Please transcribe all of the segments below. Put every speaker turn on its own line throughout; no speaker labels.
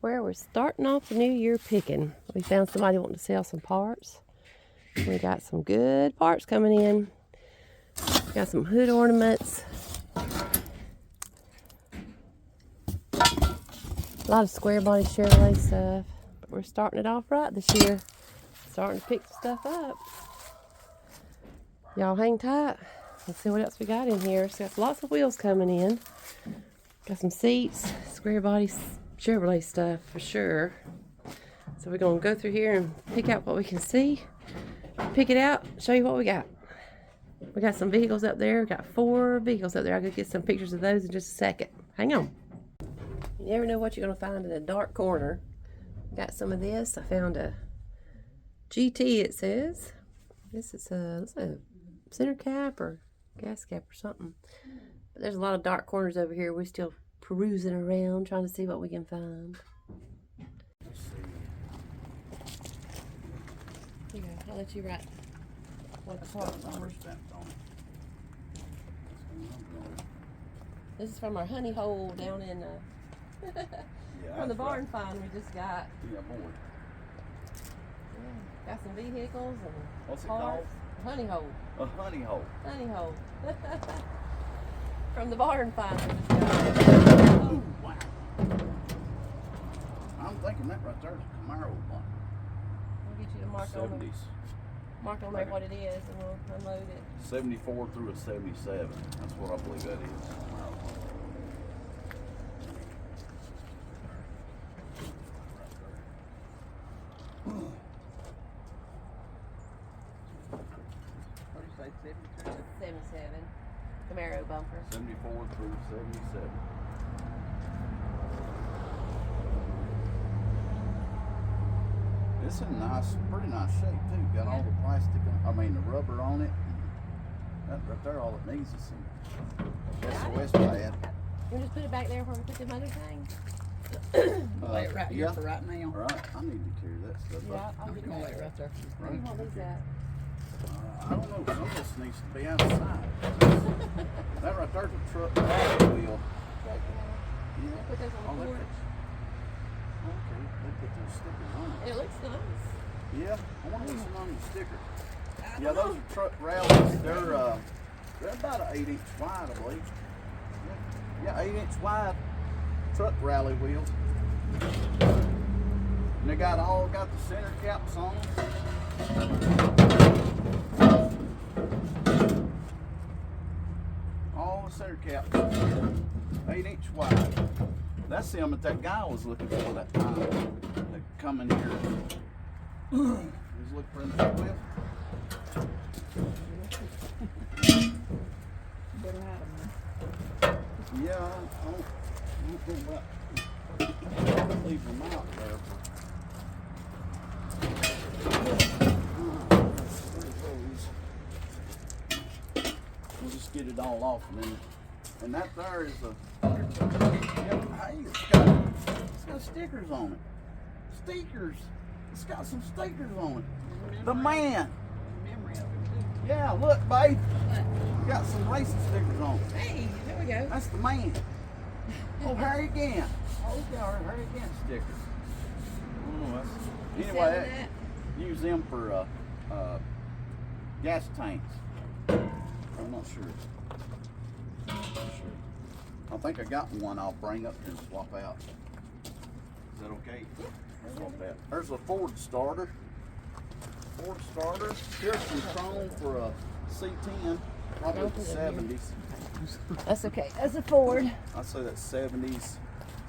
where we're starting off the new year picking. We found somebody wanting to sell some parts. We got some good parts coming in. Got some hood ornaments. A lot of square body Chevrolet stuff. But we're starting it off right this year. Starting to pick stuff up. Y'all hang tight. Let's see what else we got in here. So got lots of wheels coming in. Got some seats, square body Chevrolet stuff for sure. So we're gonna go through here and pick out what we can see. Pick it out, show you what we got. We got some vehicles up there. We got 4 vehicles up there. I'll go get some pictures of those in just a second. Hang on. You never know what you're gonna find in a dark corner. Got some of this. I found a GT, it says. This is a center cap or gas cap or something. But there's a lot of dark corners over here. We're still perusing around, trying to see what we can find. Here you go. I'll let you write what the part number stamped on it. This is from our honey hole down in from the barn find we just got.
Yeah, boy.
Yeah. Got some vehicles and
what's it
parts.
called?
Honey hole.
A honey hole.
Honey hole. From the barn find we just got.
Oh, wow. I'm thinking that right there is a Camaro one.
We'll get you to mark
70s.
Mark on there what it is and we'll unload it.
74 through a 77. That's what I believe that is. Camaro.
What do you say, 73?
77. Camaro bumper.
74 through 77. It's in pretty nice shape too. Got all the plastic, the rubber on it. That right there, all it needs is some SOS pad.
You just put it back there where we put them other things.
Lay it right here
yeah.
for right now.
Right, I need to carry that stuff
Yeah,
up.
I'll
I'm
get
gonna lay
that.
it right there.
Where do you want these at?
I don't know, some of this needs to be outside. That right there's a truck wheel. Yeah.
Put those on the
they
porch.
Okay, they put those stickers on it.
It looks nice.
Yeah, I wonder what's on the sticker. Yeah, those are truck rallies. They're about an 8-inch wide, I believe. Yeah, 8-inch wide truck rally wheels. And they got the center caps on them. All the center caps. 8-inch wide. That's them that guy was looking for that time. That come in here. He was looking for him to wheel.
Better have them.
Yeah, I don't know about leave them out there. We'll just get it all off and that there is hey, it's got stickers on it. Stickers. It's got some stickers on it. The man.
Memory of it.
Yeah, look, babe. Got some racing stickers on it.
Hey, there we go.
That's the man. Oh, Harry again. Oh, yeah, Harry again stickers. Anyway, use them for gas tanks. I'm not sure. I think I got one I'll bring up here and swap out. Is that okay? Yeah. Swap that. There's a Ford starter. Here's some chrome for a C10. Probably the 70s.
That's okay. That's a Ford.
I'd say that's 70s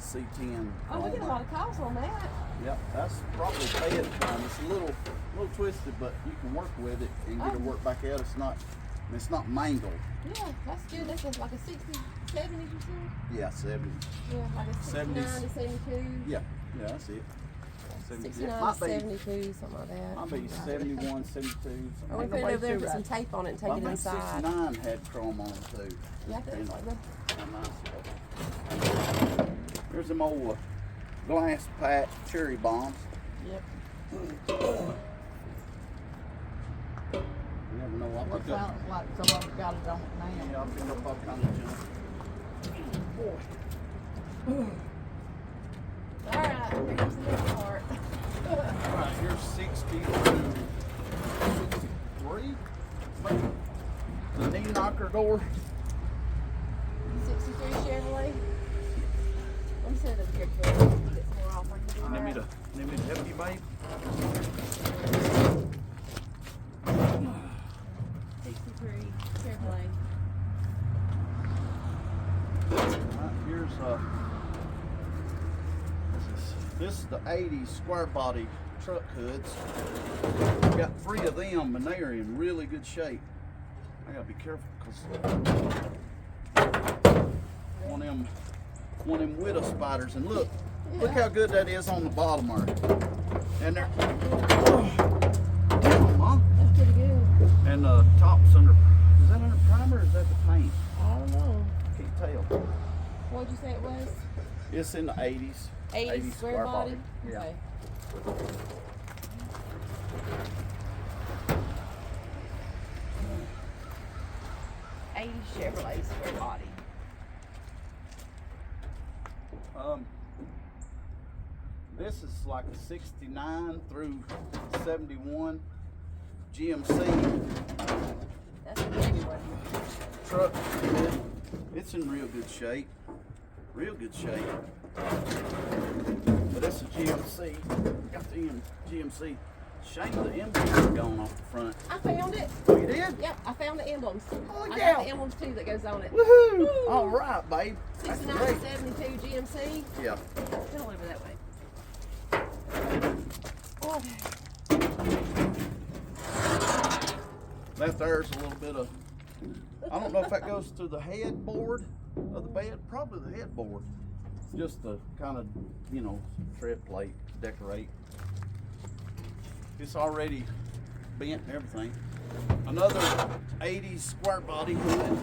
C10.
Oh, we get a lot of calls on that.
Yep, that's probably pay at the time. It's a little twisted, but you can work with it and get it work back out. It's not mangled.
Yeah, that's good. That's like a 60s, 70s, you said?
Yeah, 70s.
Yeah, like a 69 to 72.
Yeah, that's it.
69
might
to
be,
72, something like that.
Might be 71, 72.
Or we put it over there and put some tape on it and take it inside.
69 had chrome on it too.
Yeah, that's like that.
There's them old glass patch cherry bombs.
Yep.
You never know what
Looks like someone got it on it now.
Yeah, I'll pick up all kinds of junk.
All right.
63. The knee knocker door.
63 Chevrolet. Let me set it up here for you. Get some more off. I can do
Need me
that.
to help you, babe?
63 Chevrolet.
Alright, here's this is the 80s square body truck hoods. Got 3 of them and they are in really good shape. I gotta be careful because one of them widow spiders, and look how good that is on the bottom there. And they're Mom.
That's pretty good.
And the top's under, is that under primer or is that the paint?
I don't know.
Can't tell.
What'd you say it was?
It's in the 80s.
80 square body?
Yeah.
Okay. 80 Chevrolet square body.
This is like a 69 through 71 GMC
That's a big one.
truck. It's in real good shape. Real good shape. But it's a GMC. Got the GMC. Shame the emblems are gone off the front.
I found it.
Oh, you did?
Yep, I found the emblems.
Oh,
I
yeah.
got the emblems too that goes on it.
Woohoo!
Woo.
All right, babe. That's
69,
great.
72 GMC.
Yeah.
Still over that way. Okay.
That there's a little bit of, I don't know if that goes to the headboard of the bed. Probably the headboard. Just to kind of, you know, tread plate, decorate. It's already bent and everything. Another 80s square body hood.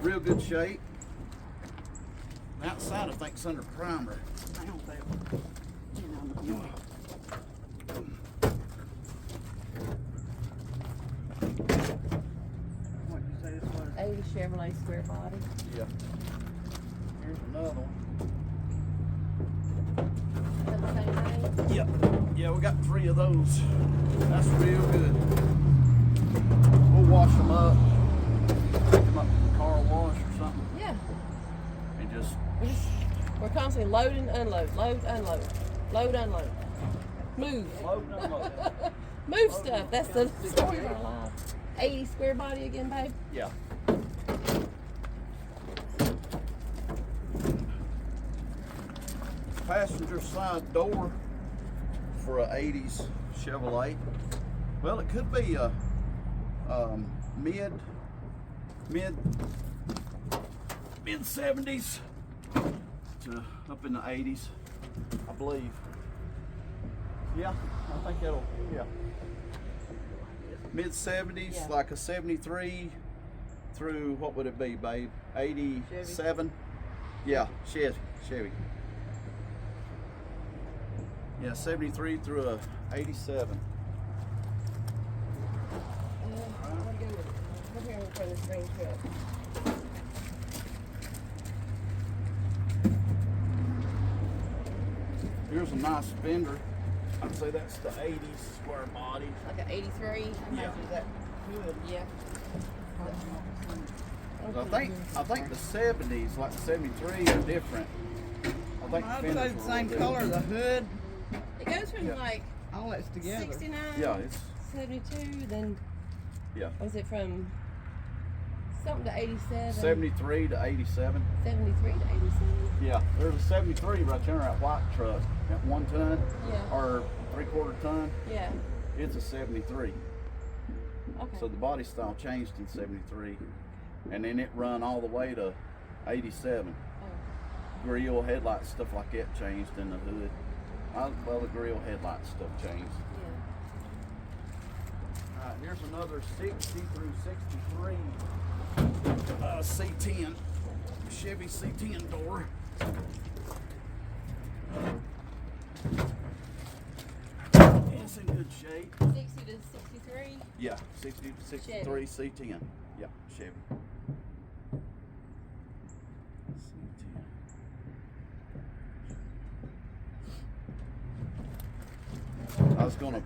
Real good shape. Outside I think it's under primer. Hang on, babe. What did you say this was?
80 Chevrolet square body.
Yeah. Here's another one.
Is that the same thing?
Yep. Yeah, we got 3 of those. That's real good. We'll wash them up, take them up to the car wash or something,
Yeah.
and just
We're constantly load and unload, load, unload, load, unload. Move.
load and unload.
Move stuff. That's the story of our life. 80 square body again, babe.
Yeah. Passenger side door for a 80s Chevrolet. Well, it could be a mid 70s to up in the 80s, I believe. Yeah, I think it'll, yeah. Mid 70s,
Yeah.
like a 73 through, what would it be, babe? 87? Yeah, Chevy. Yeah, 73 through a 87.
I want to go with it. Come here and throw this green truck.
Here's a nice fender. I'd say that's the 80s square body.
Like an 83.
Yeah.
That good.
Yeah.
I think the 70s, like the 73, are different. I think
I'd
the
say
fenders
the
were a
same
little
color, the hood,
It goes from
Yeah.
like
all that's together.
69,
different. Yeah, it's
72, then
yeah.
was it from something to 87?
73 to 87.
73 to 87?
Yeah, there's a 73 right there, that white truck, that 1 ton
Yeah.
or 3/4 ton.
Yeah.
It's a 73.
Okay.
So the body style changed in 73, and then it run all the way to 87.
Oh.
Grill, headlight, stuff like that changed in the hood. Well, the grill, headlight stuff changed.
Yeah.
All right, here's another 60 through 63 C10, Chevy C10 door. It's in good shape.
60 to 63?
Yeah, 60 to 63 C10. Yeah, Chevy. C10. I was gonna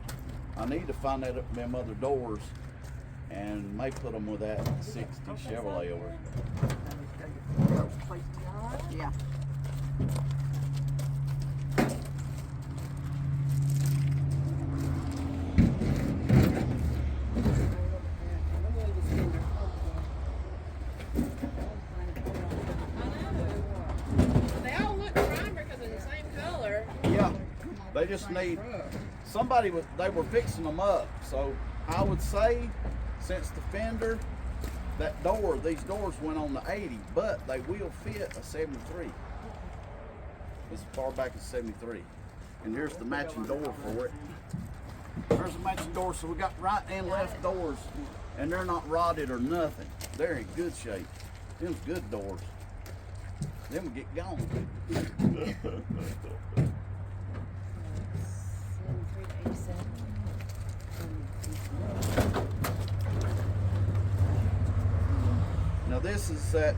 I need to find that them other doors and may put them with that 60 Chevrolet over it.
Yeah.
They all look primer because they're the same color.
Yeah, they just need somebody was. They were fixing them up, so I would say since the fender, these doors went on the 80, but they will fit a 73. As far back as 73, and here's the matching door for it. There's a matching door, so we got right and left doors, and they're not rotted or nothing. They're in good shape. Them's good doors. Then we get gone.
73 to 87.
Now this is that.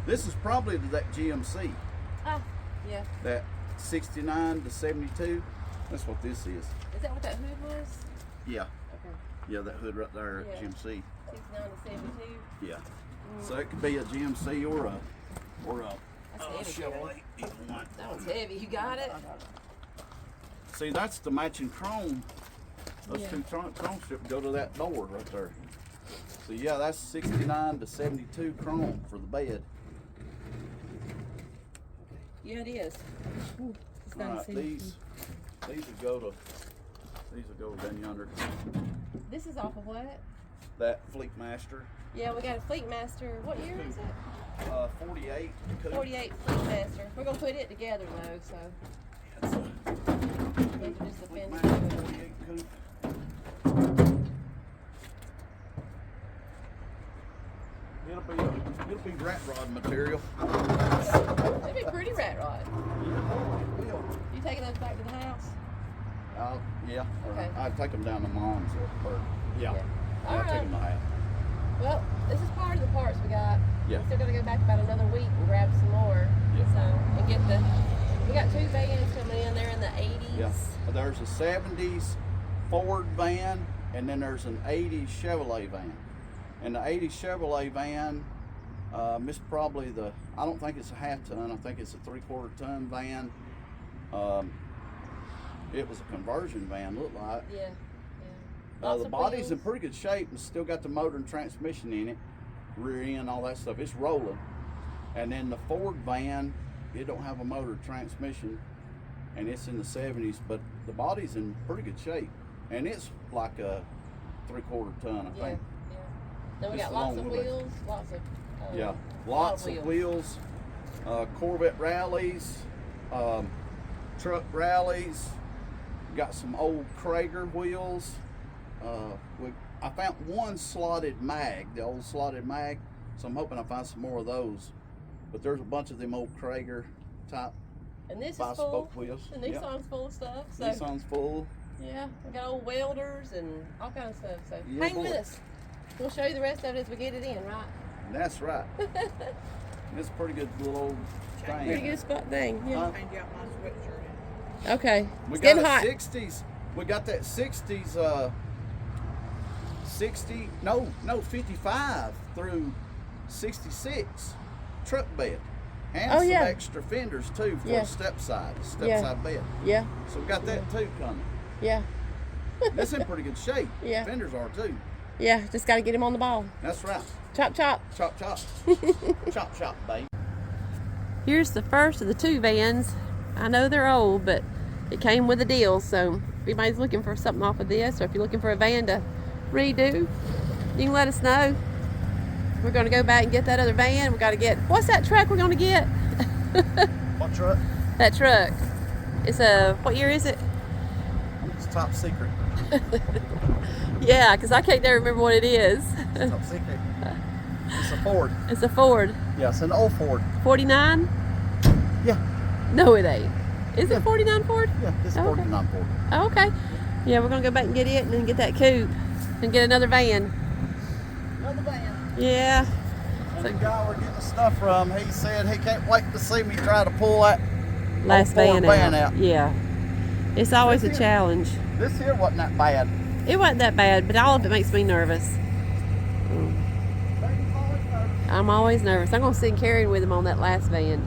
This is probably that GMC.
Ah, yeah.
That 69 to 72. That's what this is.
Is that what that hood was?
Yeah.
Okay.
Yeah, that hood right there,
Yeah.
GMC.
69 to 72.
Yeah. So it could be a GMC or a
That's heavy,
Chevrolet. Either one.
That one's heavy. You got it?
See, that's the matching chrome. Those
Yeah.
two chrome strips go to that door right there. So yeah, that's 69 to 72 chrome for the bed.
Yeah, it is. Ooh, it's
All
not
right,
a
these will go down yonder.
This is off of what?
That Stylemaster,
Yeah, we got a Stylemaster. What year is it?
48.
48 Stylemaster. We're gonna put it together though, so
That's a
these are just the
Stylemaster
fenders.
48 coupe. It'll be rat rod material.
That'd be pretty rat rod.
It will.
You taking those back to the house?
Yeah.
Okay.
I'd take them down to mom's or yeah.
Yeah.
I'll
All
take
right.
them to the house.
Well, this is part of the parts we got.
Yeah.
We're still gonna go back about another week and grab some more.
Yeah.
So and get we got two vans coming in there in the 80s.
Yeah. There's a 70s Ford van, and then there's an 80s Chevrolet van. And the 80s Chevrolet van, it's probably I don't think it's a half ton, I think it's a 3/4 ton van. It was a conversion van, looked like.
Yeah. Lots
The
of
body's
wheels.
in pretty good shape and still got the motor and transmission in it, rear end, all that stuff. It's rolling. And then the Ford van, it don't have a motor transmission, and it's in the 70s, but the body's in pretty good shape. And it's like a 3/4 ton, I
Yeah.
think.
Yeah. Then we
Just
got
a
lots
long
of
wheelbase.
wheels, lots of
Yeah,
a lot
lots of wheels, Corvette rallies, truck rallies. Got some old Krager wheels. I found one slotted mag, the old slotted mag, so I'm hoping I find some more of those. But there's a bunch of them old Krager type
And this is full.
5-spoke wheels.
The
Yep.
Nissan's full of stuff. So
Nissan's full.
yeah, we got old welders and all kinds of stuff. So
Yeah,
hang with
boy.
us. We'll show you the rest of it as we get it in, right?
That's right. It's a pretty good little old thing.
Pretty good spot thing. Yeah.
Change out my sweatshirt.
Okay.
We
It's
got
getting
a
hot.
60s. We got that 60s, 55 through 66 truck bed. And
Oh,
some
yeah.
extra fenders too for
Yeah.
the step side
Yeah.
bed.
Yeah.
So we got that too coming.
Yeah.
It's in pretty good shape.
Yeah.
Fenders are too.
Yeah. Just got to get him on the ball.
That's right.
Chop chop.
Chop chop. Chop chop, babe.
Here's the first of the two vans. I know they're old, but it came with a deal. So if anybody's looking for something off of this, or if you're looking for a van to redo, you can let us know. We're going to go back and get that other van. We got to get, what's that truck we're going to get?
What truck?
That truck. It's a, what year is it?
It's top secret.
Yeah, because I can't never remember what it is.
Top secret. It's a Ford.
It's a Ford.
Yeah, it's an old Ford.
49?
Yeah.
No, it ain't. Is it 49 Ford?
Yeah, it's
Okay.
49 Ford.
Oh, okay. Yeah, we're going to go back and get it and then get that coupe and get another van.
Another van.
Yeah.
And the guy we're getting the stuff from, he said he can't wait to see me try to pull that
Last
Ford
van
van
out.
out.
Yeah. It's always
This
a
here-
challenge.
This here wasn't that bad.
It wasn't that bad, but all of it makes me nervous.
Baby's always nervous.
I'm always nervous. I'm going to sit carrying with him on that last van.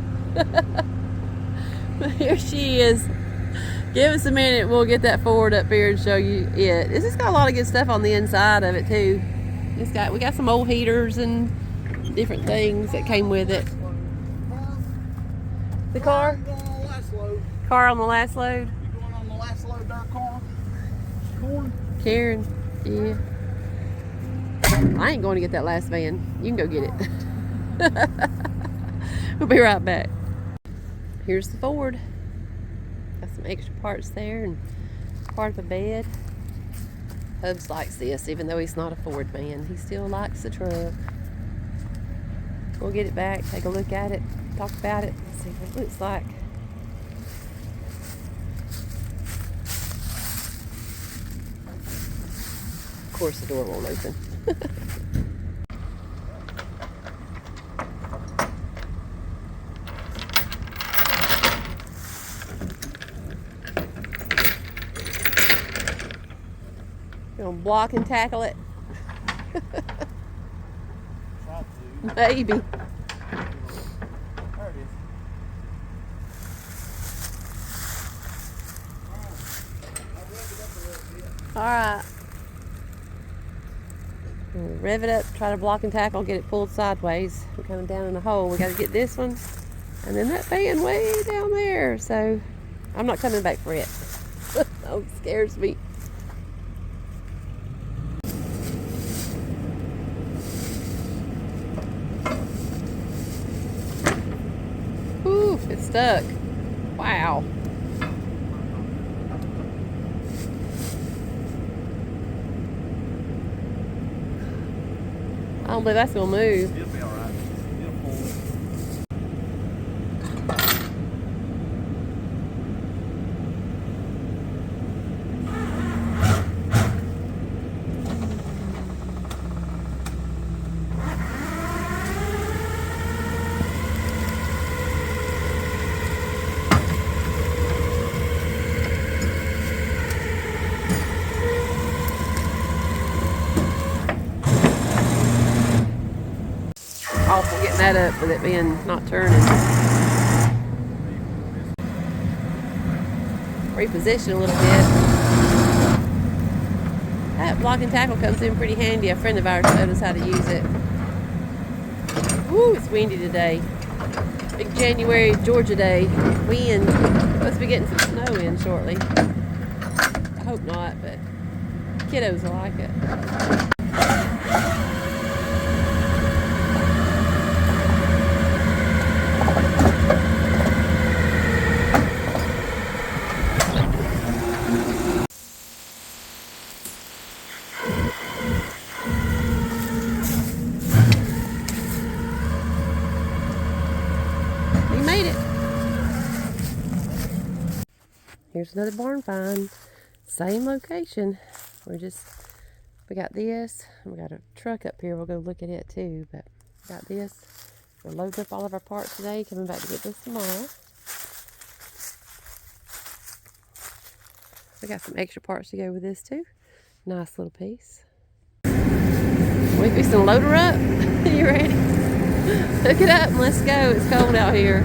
But here she is. Give us a minute. We'll get that Ford up here and show you it. It's just got a lot of good stuff on the inside of it too. We got some old heaters and different things that came with it. The car?
Going on the last load.
Car on the last load?
You going on the last load there, corn? Corn?
Karen, yeah. I ain't going to get that last van. You can go get it. We'll be right back. Here's the Ford. Got some extra parts there and part of a bed. Hubs likes this, even though he's not a Ford man. He still likes the truck. We'll get it back, take a look at it, talk about it, see what it looks like. Of course the door won't open. Gonna block and tackle it.
Try to.
Maybe.
There it is.
Alright. Rev it up, try to block and tackle, get it pulled sideways. We're coming down in the hole. We gotta get this one. And then that fan way down there. So I'm not coming back for it. Oh, it scares me. Ooh, it's stuck. Wow. I don't believe that's gonna move.
It'll be alright. It'll pull.
Awful getting that up with it being not turning. Reposition a little bit. That block and tackle comes in pretty handy. A friend of ours showed us how to use it. Woo, it's windy today. Big January Georgia day. Wind. Supposed to be getting some snow in shortly. I hope not, but kiddos will like it. We made it. Here's another barn find. Same location. We got this. And we got a truck up here. We'll go look at it too. But we got this. We're loading up all of our parts today. Coming back to get this tomorrow. We got some extra parts to go with this too. Nice little piece. We fixing to load her up. You ready? Hook it up and let's go. It's cold out here.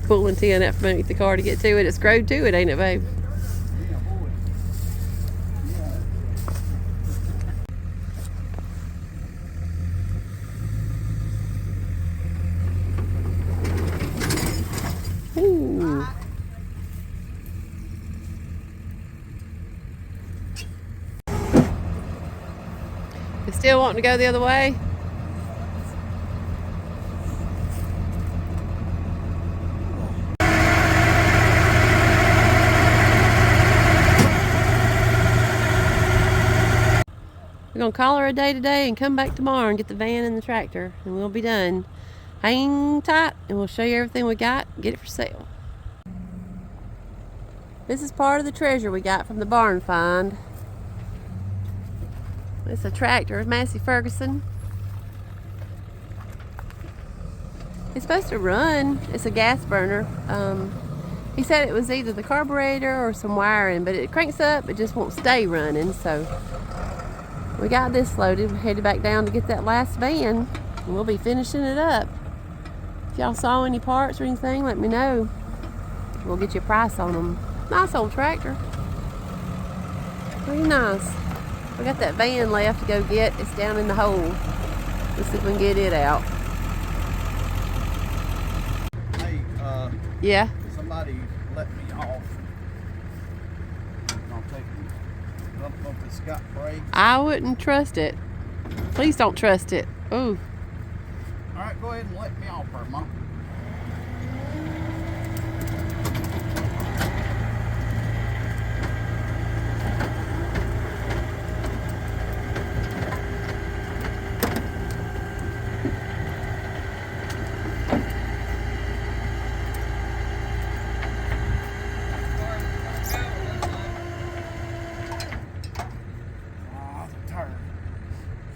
Pulling 10 out from underneath the car to get to it. It's screwed to it, ain't it, babe?
Yeah, boy. Yeah.
Ooh. You still wanting to go the other way? We're going to call her a day today and come back tomorrow and get the van and the tractor, and we'll be done. Hang tight and we'll show you everything we got and get it for sale. This is part of the treasure we got from the barn find. It's a tractor, Massey Ferguson. It's supposed to run. It's a gas burner. He said it was either the carburetor or some wiring, but it cranks up, it just won't stay running. So we got this loaded. We're headed back down to get that last van, and we'll be finishing it up. If y'all saw any parts or anything, let me know. We'll get you a price on them. Nice old tractor. Pretty nice. We got that van left to go get. It's down in the hole. Let's see if we can get it out.
Hey,
Yeah?
somebody let me off. I'll take it. I don't know if it's got brakes.
I wouldn't trust it. Please don't trust it. Ooh.
All right, go ahead and let me off her, Mom.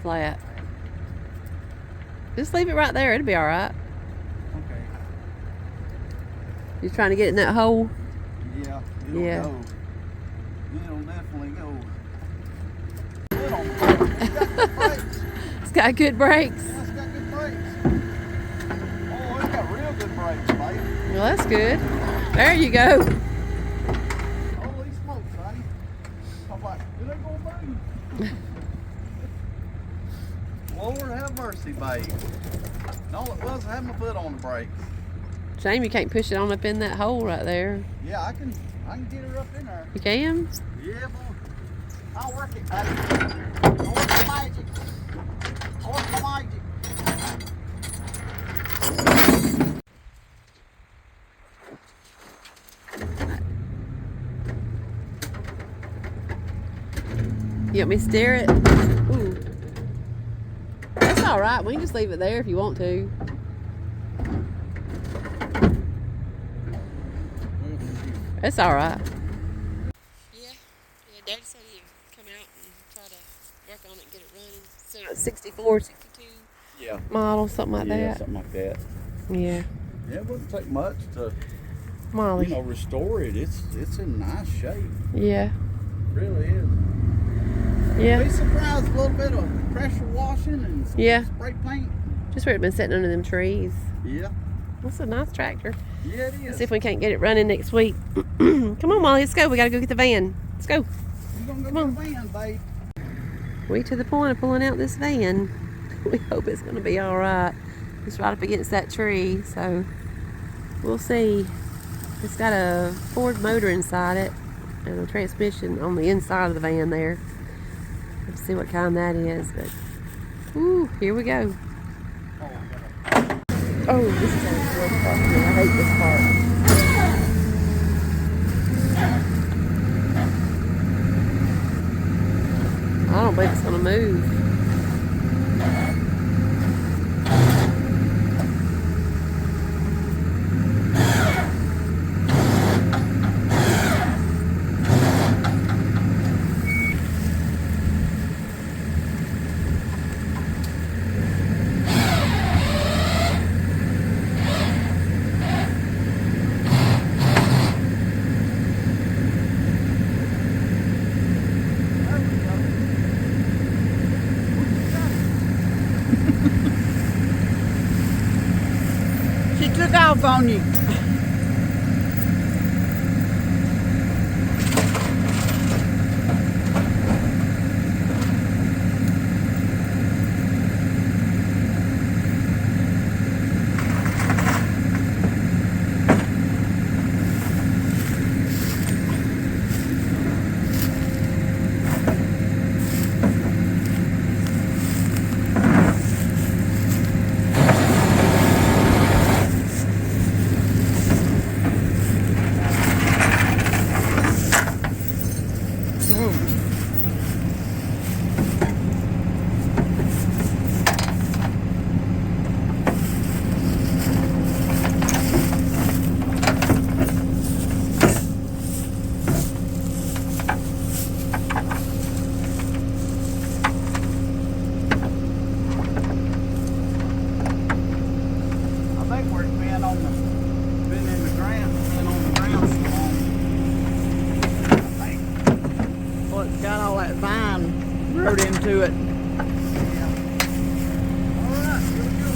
Flat. Just leave it right there. It'll be all right.
Okay.
You trying to get it in that hole?
Yeah, it'll
Yeah.
go. It'll definitely go. Good on the brakes.
It's got good brakes.
Yeah, it's got good brakes. Oh, it's got real good brakes, baby.
Well, that's good. There you go.
Holy smokes, honey. I'm like, it ain't gonna move. Lord have mercy, babe. And all it was, I had my foot on the brakes.
Shame you can't push it on up in that hole right there.
Yeah, I can get her up in there.
You can?
Yeah, boy. I'll work it, baby. I'll work the magic. I'll work the magic.
You want me to steer it? Ooh. That's all right. We can just leave it there if you want to. That's all right. Yeah, Daddy said he'd come out and try to work on it and get it running. So it's 64, 62
Yeah.
model, something like
Yeah,
that.
something like that.
Yeah.
Yeah, it wouldn't take much to,
Molly.
restore it. It's in nice shape.
Yeah.
It really is.
Yeah.
Be surprised a little bit of pressure washing and some
Yeah.
spray paint.
Just where it's been sitting under them trees.
Yeah.
That's a nice tractor.
Yeah, it is.
Let's see if we can't get it running next week. Come on, Molly, let's go. We gotta go get the van. Let's go.
You're gonna go
Come
get a van, babe.
We to the point of pulling out this van. We hope it's gonna be all right. It's right up against that tree, so we'll see. It's got a Ford motor inside it and a transmission on the inside of the van there. Let's see what kind that is, but ooh, here we go. Oh, this is always the worst part for me. I hate this part. I don't believe it's gonna move.
She took off on you. I think where it's been on the, been in the ground, been on the ground so long. I think. Well, it's got all that vine growed into it. Yeah. All right, here we go.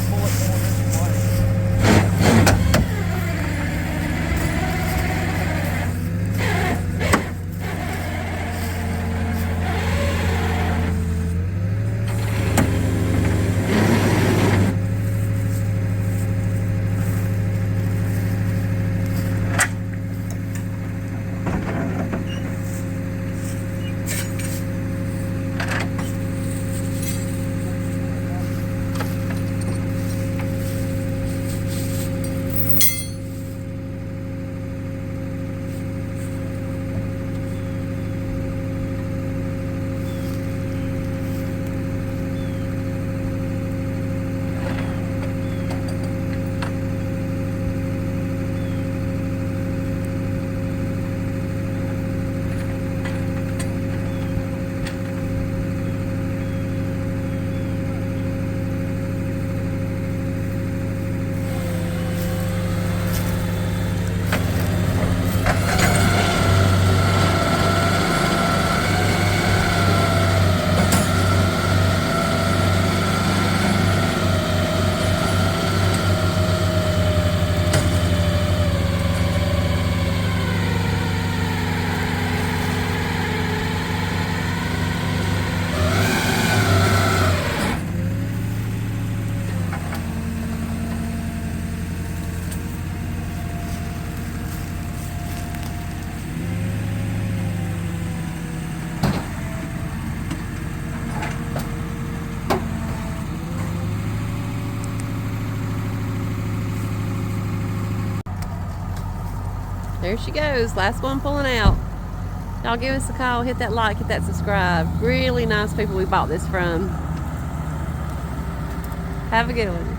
Pull it more this way.
There she goes, last one pulling out. Y'all give us a call, hit that like, hit that subscribe. Really nice people we bought this from. Have a good one.